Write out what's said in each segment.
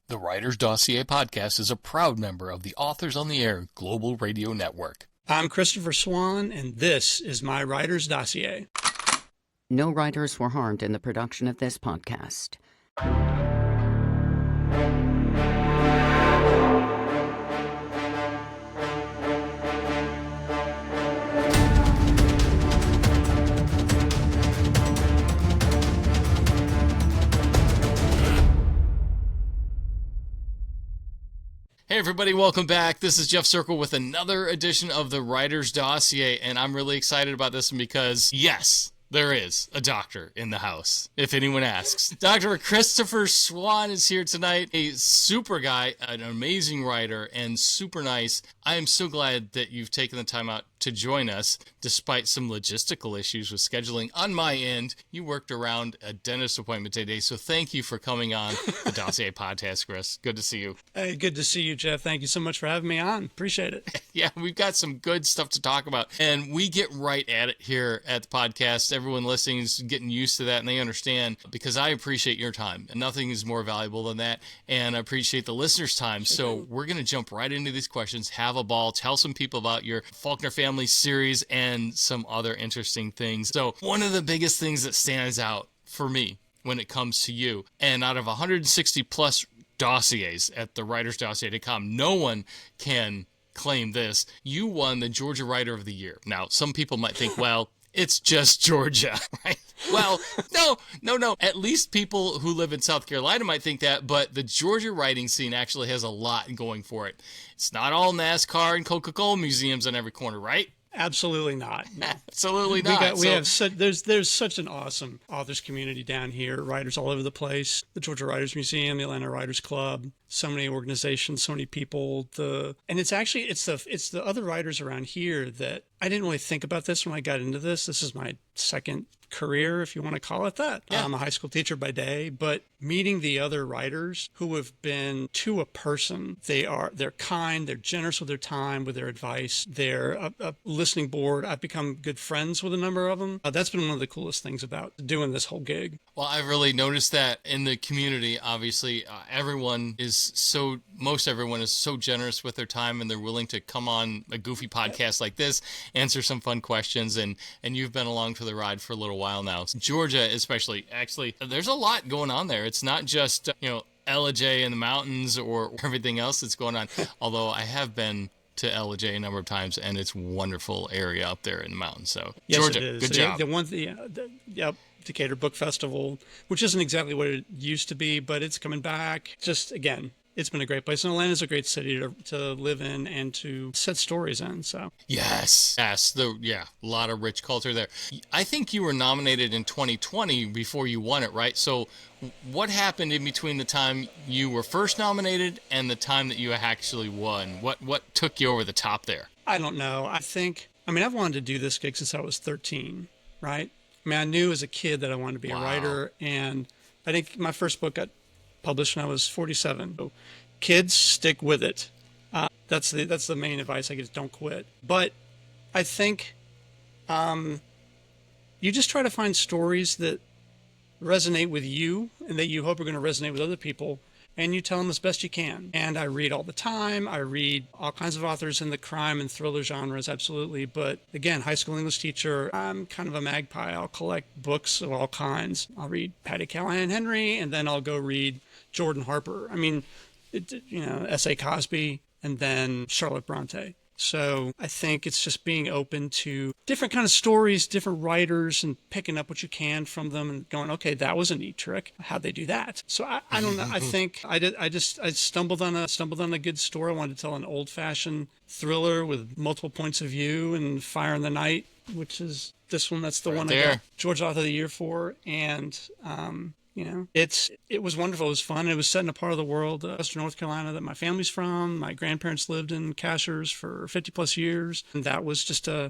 The Writer's Dossier Podcast is a proud member of the Authors on the Air Global Radio Network. I'm Christopher Swann, and this is my Writer's Dossier. No writers were harmed in the production of this podcast. Hey everybody, welcome back. This is Jeff Circle with another edition of the Writer's Dossier, and I'm really excited about this one because, yes, there is a doctor in the house, if anyone asks. Dr. Christopher Swann is here tonight, a super guy, an amazing writer, and super nice. I am so glad that you've taken the time out to join us, despite some logistical issues with scheduling on my end. You worked around a dentist appointment today, so thank you for coming on the Dossier Podcast, Chris. Good to see you. Hey, good to see you, Jeff. Thank you so much for having me on. Appreciate it. Yeah, we've got some good stuff to talk about, and we get right at it here at the podcast. Everyone listening is getting used to that, and they understand, because I appreciate your time, and nothing is more valuable than that, and I appreciate the listeners' time. So we're going to jump right into these questions, have a ball, tell some people about your Faulkner family series and some other interesting things. So one of the biggest things that stands out for me when it comes to you, and out of 160 plus dossiers at the writersdossier.com, no one can claim this. You won the Georgia Writer of the Year. Now, some people might think, well, it's just Georgia, right? Well, no. At least people who live in South Carolina might think that, but the Georgia writing scene actually has a lot going for it. It's not all NASCAR and Coca-Cola museums on every corner, right? Absolutely not. No. Absolutely not. There's such an awesome authors community down here. Writers all over the place. The Georgia Writers Museum, the Atlanta Writers Club. So many organizations, so many people. And it's the other writers around here that I didn't really think about this when I got into this. This is my second career, if you want to call it that. Yeah. I'm a high school teacher by day, but meeting the other writers who have been to a person, they're kind, they're generous with their time, with their advice, they're a listening board. I've become good friends with a number of them. That's been one of the coolest things about doing this whole gig. Well, I've really noticed that in the community. Obviously, most everyone is so generous with their time, and they're willing to come on a goofy podcast like this, answer some fun questions, and you've been along for the ride for a little while now. Georgia especially, actually, there's a lot going on there. It's not just, LJ in the mountains or everything else that's going on, although I have been to LJ a number of times, and it's a wonderful area up there in the mountains. So, yes, Georgia, it is. Good job. Decatur Book Festival, which isn't exactly what it used to be, but it's coming back. Just, again, it's been a great place. And Atlanta's a great city to live in and to set stories in. So Yes. A lot of rich culture there. I think you were nominated in 2020 before you won it, right? So what happened in between the time you were first nominated and the time that you actually won? What took you over the top there? I don't know. I've wanted to do this gig since I was 13, right? I knew as a kid that I wanted to be a writer, and I think my first book got published when I was 47. So kids, stick with it. That's the main advice I get, is don't quit. But I think you just try to find stories that resonate with you and that you hope are going to resonate with other people, and you tell them as best you can. And I read all the time. I read all kinds of authors in the crime and thriller genres, absolutely. But again, high school English teacher, I'm kind of a magpie. I'll collect books of all kinds. I'll read Patty Callahan Henry, and then I'll go read Jordan Harper. S.A. Cosby, and then Charlotte Bronte. So I think it's just being open to different kind of stories, different writers, and picking up what you can from them and going, okay, that was a neat trick. How'd they do that? So I don't know. I think I stumbled on a good story. I wanted to tell an old-fashioned thriller with multiple points of view, and Fire in the Night, which is this one. That's the one I got Georgia Author of the Year for. And it was wonderful. It was fun. It was set in a part of the world, Western North Carolina, that my family's from. My grandparents lived in Cashers for 50 plus years. And that was just it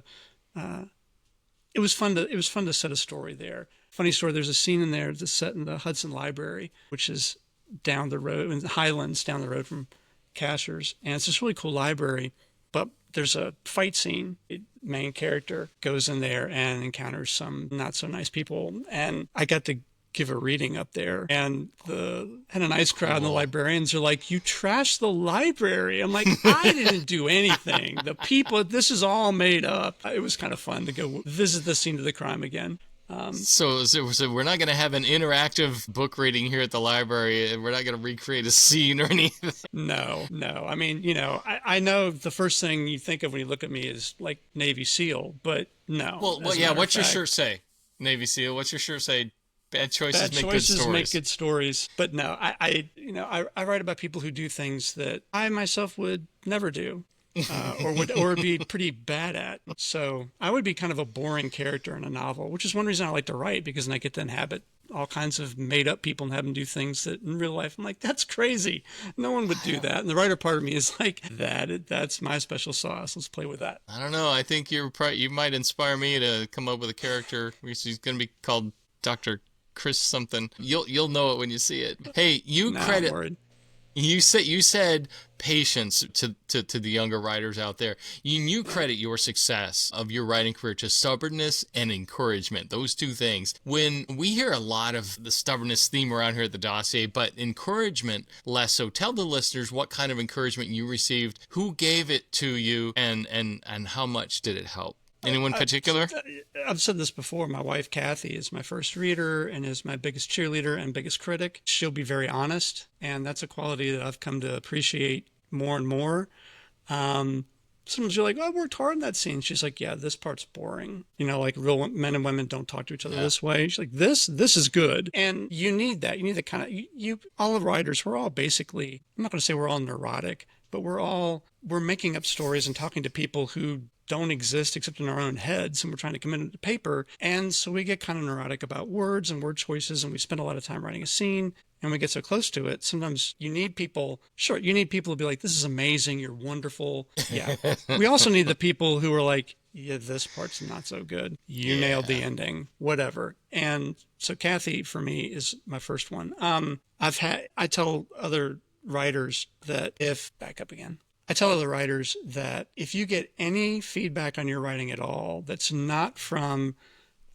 was fun to set a story there. Funny story. There's a scene in there that's set in the Hudson Library, which is down the road in the Highlands, down the road from Cashers. And it's this really cool library, but there's a fight scene. The main character goes in there and encounters some not so nice people. And I got to give a reading up there, and had a nice crowd, and the librarians are like, "You trashed the library." I'm like, "I didn't do anything. The people, this is all made up." It was kind of fun to go visit the scene of the crime again. So we're not going to have an interactive book reading here at the library. We're not going to recreate a scene or anything. No. I mean, I know the first thing you think of when you look at me is like Navy SEAL, but no. Well, yeah. What's your shirt say? Navy SEAL. What's your shirt say? Bad choices make good stories. Make good stories. But no, I write about people who do things that I myself would never do. Or be pretty bad at. So I would be kind of a boring character in a novel, which is one reason I like to write, because then I get to inhabit all kinds of made up people and have them do things that in real life I'm like, that's crazy. No one would do that. And the writer part of me is like, that's my special sauce. Let's play with that. I don't know. I think you might inspire me to come up with a character. He's going to be called Dr. Chris something. You'll know it when you see it. Hey, credit. You said patience to the younger writers out there. You credit your success of your writing career to stubbornness and encouragement. Those two things. When we hear a lot of the stubbornness theme around here at the Dossier, but encouragement less so. Tell the listeners what kind of encouragement you received, who gave it to you, and how much did it help? Anyone particular? I've said this before. My wife, Kathy, is my first reader and is my biggest cheerleader and biggest critic. She'll be very honest, and that's a quality that I've come to appreciate more and more. Sometimes you're like, I worked hard in that scene. She's like, yeah, this part's boring. Like real men and women don't talk to each other this way. She's like, this is good. And you need that. You need the kind of, all the writers, we're all basically, I'm not going to say we're all neurotic, but we're making up stories and talking to people who don't exist except in our own heads, and we're trying to commit it to paper. And so we get kind of neurotic about words and word choices, and we spend a lot of time writing a scene, and we get so close to it. Sometimes you need people to be like, this is amazing, you're wonderful. Yeah. We also need the people who are like, yeah, this part's not so good. You nailed the ending, whatever. And so Kathy, for me, is my first one. I tell other writers that I tell other writers that if you get any feedback on your writing at all that's not from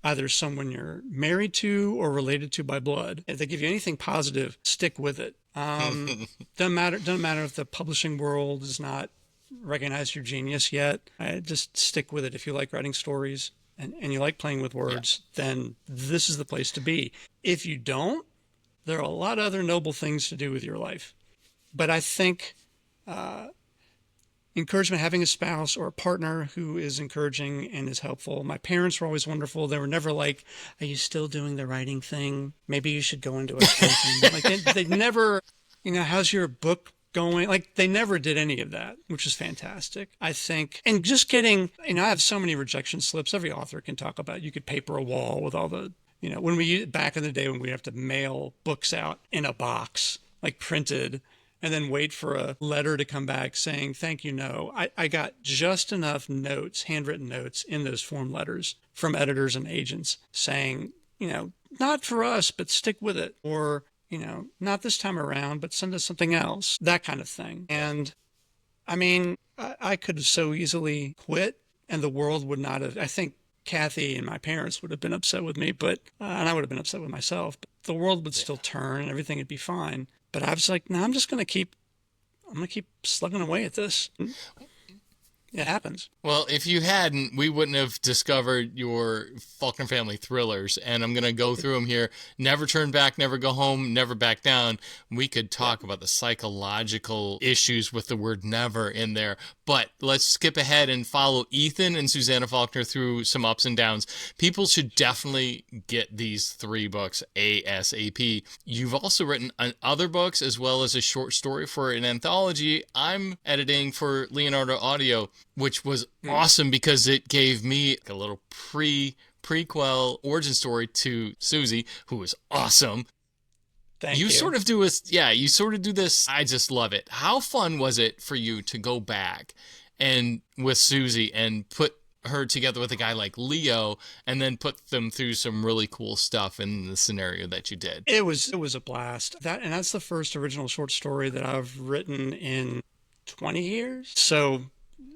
either someone you're married to or related to by blood, if they give you anything positive, stick with it. Doesn't matter if the publishing world has not recognized your genius yet. Just stick with it. If you like writing stories and you like playing with words, then this is the place to be. If you don't, there are a lot of other noble things to do with your life. But I think encouragement, having a spouse or a partner who is encouraging and is helpful. My parents were always wonderful. They were never like, are you still doing the writing thing? Maybe you should go into accounting. Like they never, how's your book going? Like they never did any of that, which is fantastic, I think. And just getting, I have so many rejection slips. Every author can talk about, you could paper a wall with all the, back in the day when we have to mail books out in a box, like printed, and then wait for a letter to come back saying, thank you, no. I got just enough notes, handwritten notes in those form letters from editors and agents saying, not for us, but stick with it. Or, not this time around, but send us something else, that kind of thing. And I mean, I could have so easily quit and the world would not have, I think Kathy and my parents would have been upset with me, but, and I would have been upset with myself, but the world would still turn and everything would be fine. But I was like, no, I'm going to keep slugging away at this. It happens. Well, if you hadn't, we wouldn't have discovered your Faulkner family thrillers. And I'm going to go through them here. Never Turn Back, Never Go Home, Never Back Down. We could talk about the psychological issues with the word never in there. But let's skip ahead and follow Ethan and Susanna Faulkner through some ups and downs. People should definitely get these 3 books ASAP. You've also written other books as well as a short story for an anthology I'm editing for Leonardo Audio, which was awesome because it gave me a little prequel origin story to Suzy, who was awesome. Thank you. You sort of do this. I just love it. How fun was it for you to go back and with Suzy and put her together with a guy like Leo and then put them through some really cool stuff in the scenario that you did? It was a blast. That's the first original short story that I've written in 20 years. So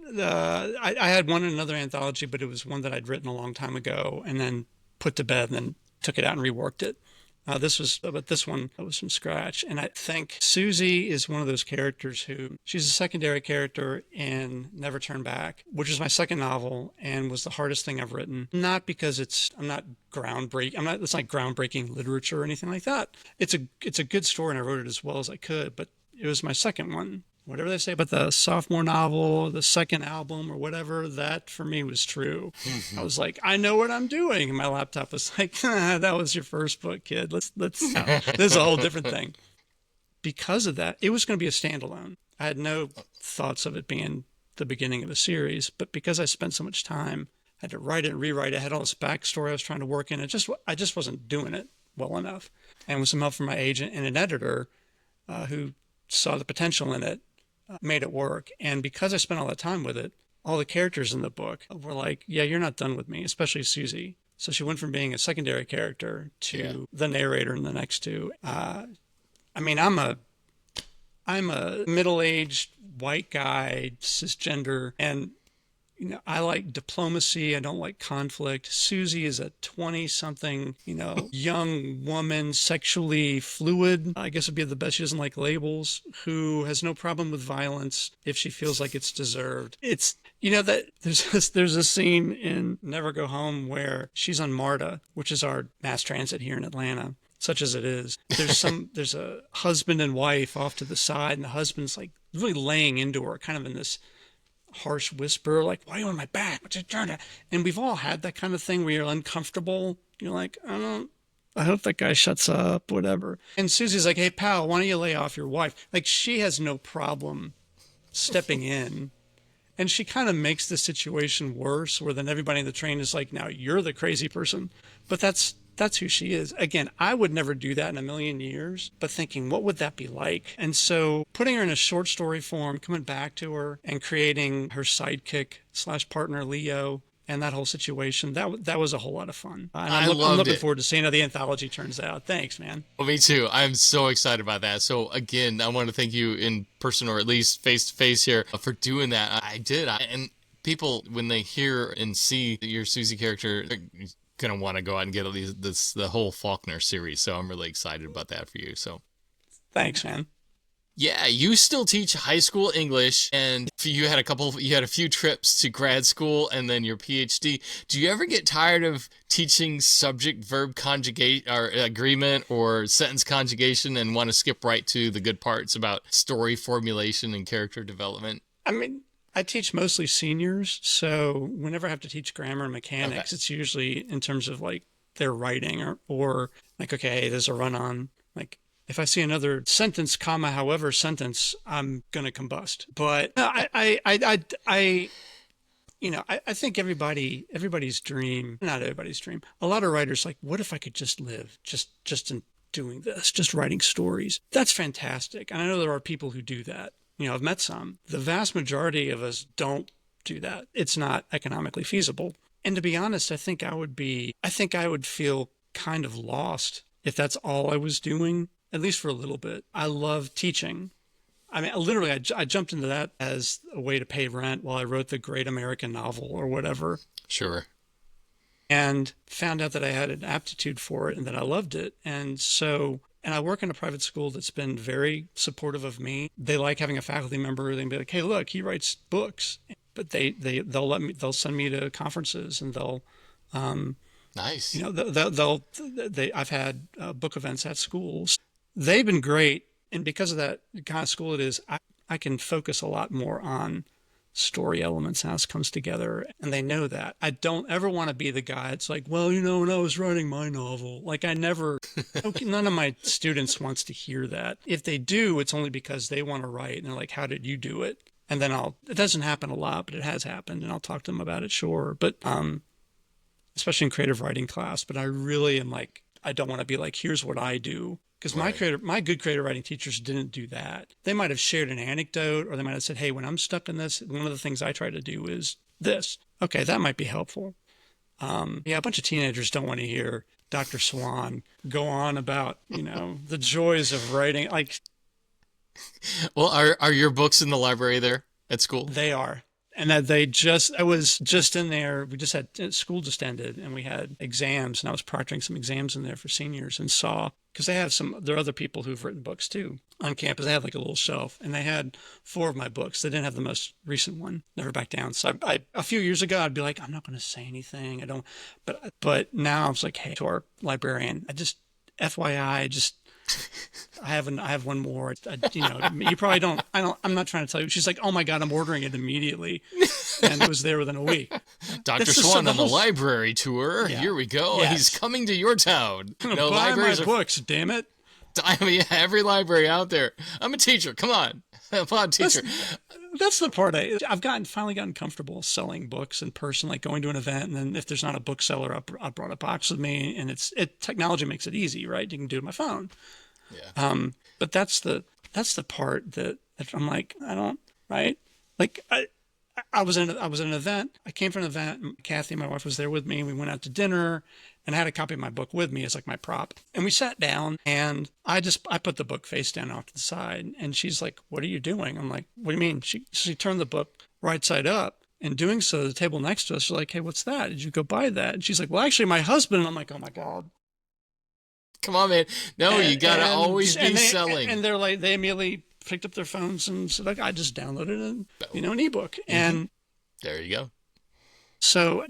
I had one in another anthology, but it was one that I'd written a long time ago and then put to bed and then took it out and reworked it. But this one was from scratch. And I think Suzy is one of those characters who, she's a secondary character in Never Turn Back, which is my second novel and was the hardest thing I've written. Not because it's not groundbreaking literature or anything like that. It's a good story and I wrote it as well as I could, but it was my second one. Whatever they say about the sophomore novel, the second album or whatever, that for me was true. I was like, I know what I'm doing. And my laptop was like, that was your first book, kid. Let's this is a whole different thing. Because of that, it was going to be a standalone. I had no thoughts of it being the beginning of a series, but because I spent so much time, I had to write it and rewrite it. I had all this backstory I was trying to work in. I just wasn't doing it well enough. And with some help from my agent and an editor who saw the potential in it, made it work. And because I spent all that time with it, all the characters in the book were like, yeah, you're not done with me, especially Suzy. So she went from being a secondary character to the narrator in the next two. I mean, I'm a middle-aged white guy, cisgender, and I like diplomacy. I don't like conflict. Suzy is a 20-something, young woman, sexually fluid. I guess would be the best. She doesn't like labels, who has no problem with violence if she feels like it's deserved. It's, that there's a scene in Never Go Home where she's on MARTA, which is our mass transit here in Atlanta, such as it is. There's a husband and wife off to the side, and the husband's like really laying into her, kind of in this harsh whisper, like, why are you on my back? And we've all had that kind of thing where you're uncomfortable. You're like, I hope that guy shuts up, whatever. And Suzy's like, hey, pal, why don't you lay off your wife? Like, she has no problem stepping in. And she kind of makes the situation worse, where then everybody in the train is like, now you're the crazy person. But that's who she is. Again, I would never do that in a million years, but thinking, what would that be like? And so putting her in a short story form, coming back to her and creating her sidekick / partner, Leo, and that whole situation, that was a whole lot of fun. And I'm looking forward to seeing how the anthology turns out. Thanks, man. Well, me too. I'm so excited about that. So again, I want to thank you in person, or at least face to face here, for doing that. I did. And people, when they hear and see your Suzy character, they're gonna want to go out and get the whole Faulkner series. So I'm really excited about that for you. So thanks, man. Yeah, you still teach high school English, and you had a few trips to grad school and then your PhD. Do you ever get tired of teaching subject-verb conjugate or agreement or sentence conjugation and want to skip right to the good parts about story formulation and character development? I mean, I teach mostly seniors, so whenever I have to teach grammar and mechanics, It's usually in terms of like their writing or like, okay, hey, there's a run-on, like, if I see another sentence, comma, however sentence, I'm going to combust. But I think everybody's dream, not everybody's dream, a lot of writers like, what if I could just live just in doing this, just writing stories? That's fantastic. And I know there are people who do that. I've met some. The vast majority of us don't do that. It's not economically feasible. And to be honest, I think I would feel kind of lost if that's all I was doing. At least for a little bit. I love teaching. I mean, literally, I jumped into that as a way to pay rent while I wrote the great American novel or whatever. Sure. And found out that I had an aptitude for it and that I loved it. And I work in a private school that's been very supportive of me. They like having a faculty member. They'll be like, hey, look, he writes books. But they'll send me to conferences, and they'll nice. I've had book events at schools. They've been great, and because of that kind of school it is, I can focus a lot more on story elements and how it comes together, and they know that. I don't ever want to be the guy that's like, well, when I was writing my novel, like none of my students wants to hear that. If they do, it's only because they want to write, and they're like, how did you do it? And then it doesn't happen a lot, but it has happened, and I'll talk to them about it, sure. But especially in creative writing class, but I really am like, I don't want to be like, here's what I do. Because my good creative writing teachers didn't do that. They might have shared an anecdote, or they might have said, hey, when I'm stuck in this, one of the things I try to do is this. Okay, that might be helpful. A bunch of teenagers don't want to hear Dr. Swann go on about, the joys of writing. Like, well, are your books in the library there at school? They are. And that I was just in there. We just had school just ended and we had exams, and I was proctoring some exams in there for seniors, and because there are other people who've written books too on campus. They had like a little shelf, and they had 4 of my books. They didn't have the most recent one, Never Back Down. So a few years ago, I'd be like, I'm not going to say anything. I don't, but now I was like, hey, to our librarian, FYI, I have one more. You probably don't. I'm not trying to tell you. She's like, oh my God, I'm ordering it immediately, and it was there within a week. Dr. Swann on the library tour. Yeah. Here we go. Yes. He's coming to your town. I'm gonna buy my books. Damn it! I mean, every library out there. I'm a teacher. Come on, I'm a teacher. That's the part I've finally gotten comfortable selling books in person, like going to an event, and then if there's not a bookseller, I brought a box with me, and technology makes it easy, right? You can do it on my phone. Yeah. But that's the part that I'm like, I don't, right? Like I was in an event. I came from an event, and Kathy, my wife, was there with me. We went out to dinner, and I had a copy of my book with me as like my prop. And we sat down, and I put the book face down off to the side, and she's like, "What are you doing?" I'm like, "What do you mean?" She turned the book right side up. In doing so, the table next to us, she's like, "Hey, what's that? Did you go buy that?" And she's like, "Well, actually, my husband." And I'm like, "Oh my God." Come on, man. No, you got to always be selling. And they're like, they immediately picked up their phones and said, like, I just downloaded an ebook. Mm-hmm. And there you go. So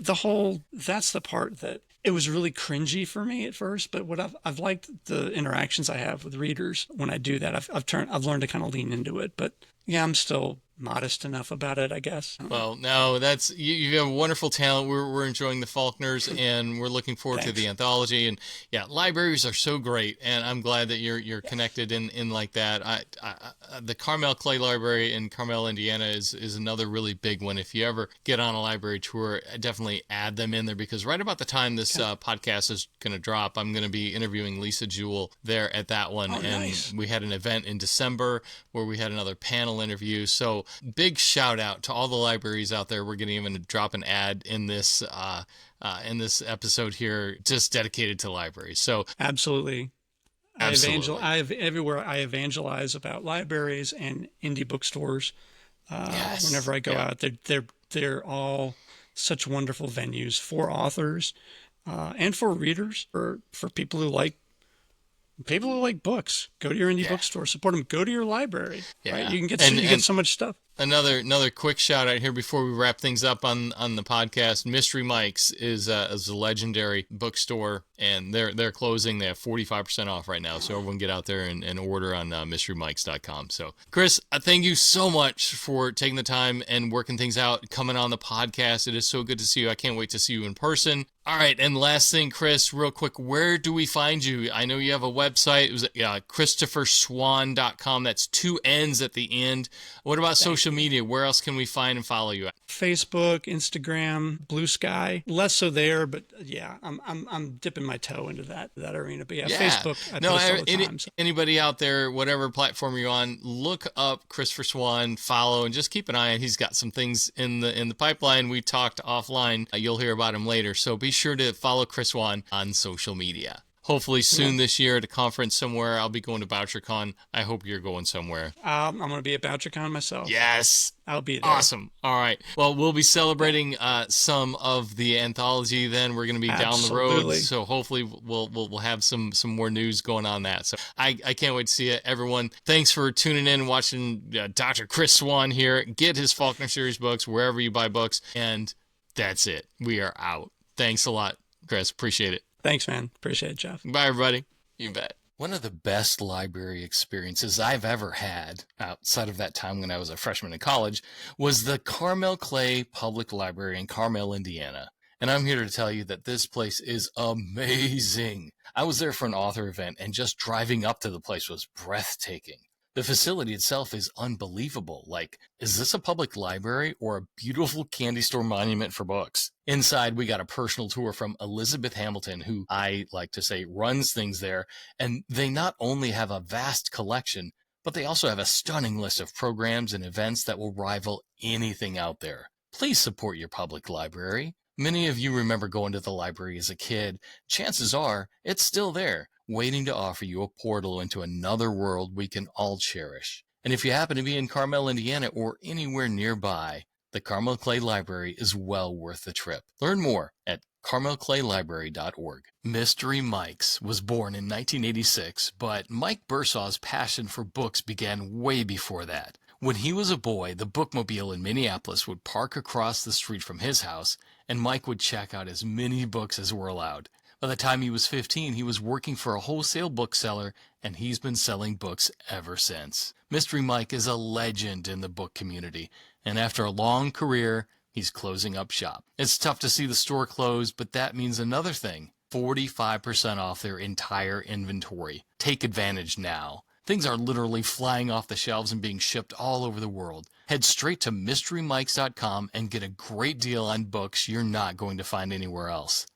that's the part that it was really cringy for me at first, but what I've liked the interactions I have with readers when I do that. I've learned to kind of lean into it, but yeah, I'm still modest enough about it, I guess. Well, no, that's you have a wonderful talent. We're enjoying the Faulkners, and we're looking forward to the anthology. And yeah, libraries are so great, and I'm glad that you're connected in like that. The Carmel Clay Library in Carmel, Indiana is another really big one. If you ever get on a library tour, definitely add them in there, because right about the time this podcast is going to drop, I'm going to be interviewing Lisa Jewell there at that one. Oh, and nice. We had an event in December where we had another panel interview. So big shout out to all the libraries out there. We're going to even drop an ad in this episode here, just dedicated to libraries. So absolutely. Absolutely. I evangelize about libraries and indie bookstores. Whenever I go out, they're all such wonderful venues for authors and for readers, for people who like books. Go to your indie bookstore, support them. Go to your library. Yeah. Right? You can get so much stuff. Another quick shout out here before we wrap things up on the podcast. Mystery Mike's is a legendary bookstore, and they're closing. They have 45% off right now, so everyone get out there and order on mysterymikes.com. So, Chris, thank you so much for taking the time and working things out, coming on the podcast. It is so good to see you. I can't wait to see you in person. All right, and last thing, Chris, real quick, where do we find you? I know you have a website. It was ChristopherSwann.com. That's 2 N's at the end. What about social media? Where else can we find and follow you at? Facebook, Instagram, Blue Sky. Less so there, but yeah, I'm dipping my toe into that arena. But yeah. Facebook. I post all the time. So. Anybody out there, whatever platform you're on, look up Christopher Swann, follow, and just keep an eye on. He's got some things in the pipeline. We talked offline. You'll hear about him later. So be sure to follow Chris Swann on social media. Hopefully soon this year at a conference somewhere. I'll be going to BoucherCon. I hope you're going somewhere. I'm going to be at BoucherCon myself. Yes. I'll be there. Awesome. All right. Well, we'll be celebrating some of the anthology then. We're going to be down the road. So hopefully we'll have some more news going on that. So I can't wait to see it. Everyone, thanks for tuning in and watching Dr. Chris Swann here. Get his Faulkner series books wherever you buy books. And that's it. We are out. Thanks a lot, Chris. Appreciate it. Thanks, man. Appreciate it, Jeff. Bye, everybody. You bet. One of the best library experiences I've ever had, outside of that time when I was a freshman in college, was the Carmel Clay Public Library in Carmel, Indiana. And I'm here to tell you that this place is amazing. I was there for an author event, and just driving up to the place was breathtaking. The facility itself is unbelievable. Like, is this a public library or a beautiful candy store monument for books? Inside, we got a personal tour from Elizabeth Hamilton, who I like to say runs things there. And they not only have a vast collection, but they also have a stunning list of programs and events that will rival anything out there. Please support your public library. Many of you remember going to the library as a kid. Chances are it's still there, waiting to offer you a portal into another world we can all cherish. And if you happen to be in Carmel, Indiana, or anywhere nearby, The Carmel Clay Library is well worth the trip. Learn more at carmelclaylibrary.org. Mystery Mike's was born in 1986, but Mike Bursaw's passion for books began way before that. When he was a boy, the bookmobile in Minneapolis would park across the street from his house, and Mike would check out as many books as were allowed. By the time he was 15, he was working for a wholesale bookseller, and he's been selling books ever since. Mystery Mike is a legend in the book community, and after a long career, he's closing up shop. It's tough to see the store close, but that means another thing: 45% off their entire inventory. Take advantage now. Things are literally flying off the shelves and being shipped all over the world. Head straight to MysteryMikes.com and get a great deal on books you're not going to find anywhere else.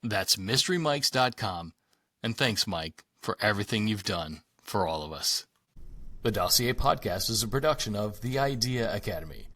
That's MysteryMikes.com, and thanks, Mike, for everything you've done for all of us. The Dossier Podcast is a production of The Idea Academy.